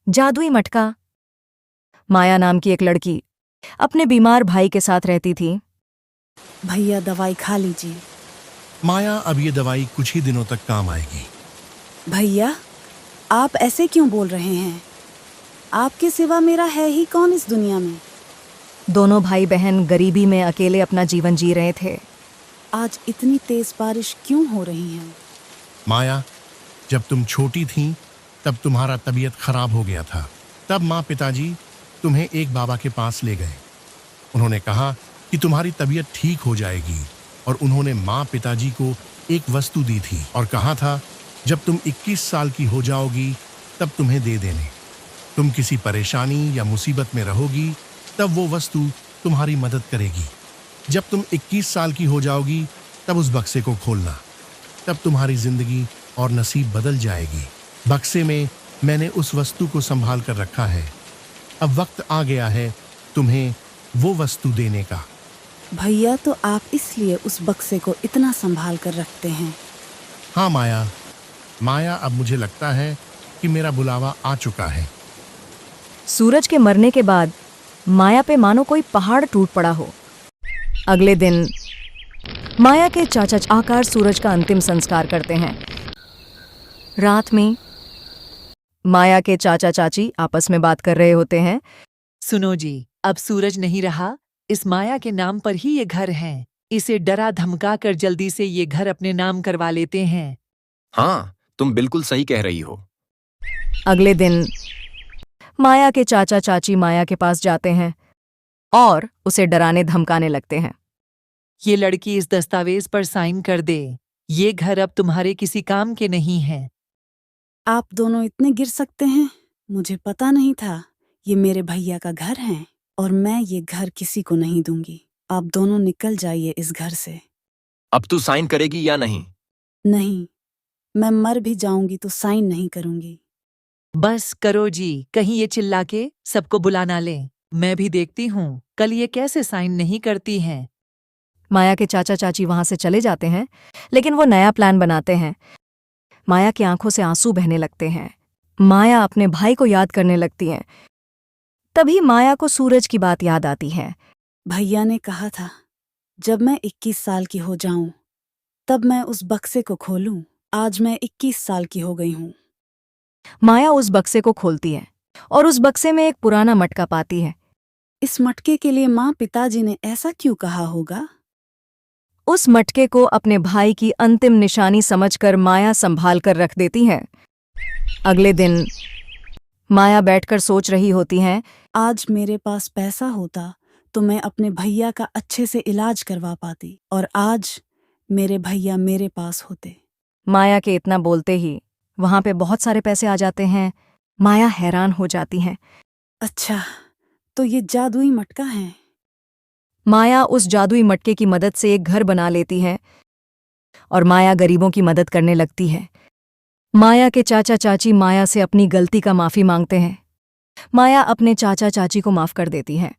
जादुई मटका। माया नाम की एक लड़की अपने बीमार भाई के साथ रहती थी। भैया दवाई खा लीजिए। माया, अब ये दवाई कुछ ही दिनों तक काम आएगी। भैया, आप ऐसे क्यों बोल रहे हैं? आपके सिवा मेरा है ही कौन इस दुनिया में? दोनों भाई बहन गरीबी में अकेले अपना जीवन जी रहे थे। आज इतनी तेज बारिश क्यों हो रही है? माया, जब तुम छोटी थी तब तुम्हारा तबीयत खराब हो गया था। तब माँ पिताजी तुम्हें एक बाबा के पास ले गए। उन्होंने कहा कि तुम्हारी तबीयत ठीक हो जाएगी और उन्होंने माँ पिताजी को एक वस्तु दी थी और कहा था जब तुम 21 साल की हो जाओगी तब तुम्हें दे देने। तुम किसी परेशानी या मुसीबत में रहोगी तब वो वस्तु तुम्हारी मदद करेगी। जब तुम 21 साल की हो जाओगी तब उस बक्से को खोलना, तब तुम्हारी जिंदगी और नसीब बदल जाएगी। बक्से में मैंने उस वस्तु को संभाल कर रखा है। अब वक्त आ गया है तुम्हें वो वस्तु देने का। भैया, तो आप इसलिए उस बक्से को इतना संभाल कर रखते हैं? हाँ माया, माया, अब मुझे लगता है कि मेरा बुलावा आ चुका है। सूरज के मरने के बाद माया पे मानो कोई पहाड़ टूट पड़ा हो। अगले दिन माया के चाचा आकार सूरज का अंतिम संस्कार करते हैं। रात में माया के चाचा चाची आपस में बात कर रहे होते हैं। सुनो जी, अब सूरज नहीं रहा, इस माया के नाम पर ही ये घर है। इसे डरा धमका कर जल्दी से ये घर अपने नाम करवा लेते हैं। हाँ, तुम बिल्कुल सही कह रही हो। अगले दिन माया के चाचा चाची माया के पास जाते हैं और उसे डराने धमकाने लगते हैं। ये लड़की इस दस्तावेज पर साइन कर दे। ये घर अब तुम्हारे किसी काम के नहीं है। आप दोनों इतने गिर सकते हैं? मुझे पता नहीं था। ये मेरे भैया का घर है और मैं ये घर किसी को नहीं दूंगी। आप दोनों निकल जाइए इस घर से। अब तू साइन करेगी या नहीं? नहीं, मैं मर भी जाऊंगी तो साइन नहीं करूंगी। बस करो जी, कहीं ये चिल्ला के सबको बुला ना ले। मैं भी देखती हूँ कल ये कैसे साइन नहीं करती हैं। माया के चाचा चाची वहां से चले जाते हैं, लेकिन वो नया प्लान बनाते हैं। माया की आंखों से आंसू बहने लगते हैं। माया अपने भाई को याद करने लगती है। तभी माया को सूरज की बात याद आती है। भैया ने कहा था जब मैं 21 साल की हो जाऊं तब मैं उस बक्से को खोलूं। आज मैं 21 साल की हो गई हूं। माया उस बक्से को खोलती है और उस बक्से में एक पुराना मटका पाती है। इस मटके के लिए माँ पिताजी ने ऐसा क्यों कहा होगा? उस मटके को अपने भाई की अंतिम निशानी समझकर माया संभाल कर रख देती है। अगले दिन माया बैठकर सोच रही होती है, आज मेरे पास पैसा होता तो मैं अपने भैया का अच्छे से इलाज करवा पाती और आज मेरे भैया मेरे पास होते। माया के इतना बोलते ही वहां पे बहुत सारे पैसे आ जाते हैं। माया हैरान हो जाती है। अच्छा, तो ये जादुई मटका है। माया उस जादुई मटके की मदद से एक घर बना लेती है और माया गरीबों की मदद करने लगती है। माया के चाचा चाची माया से अपनी गलती का माफी मांगते हैं। माया अपने चाचा चाची को माफ कर देती है।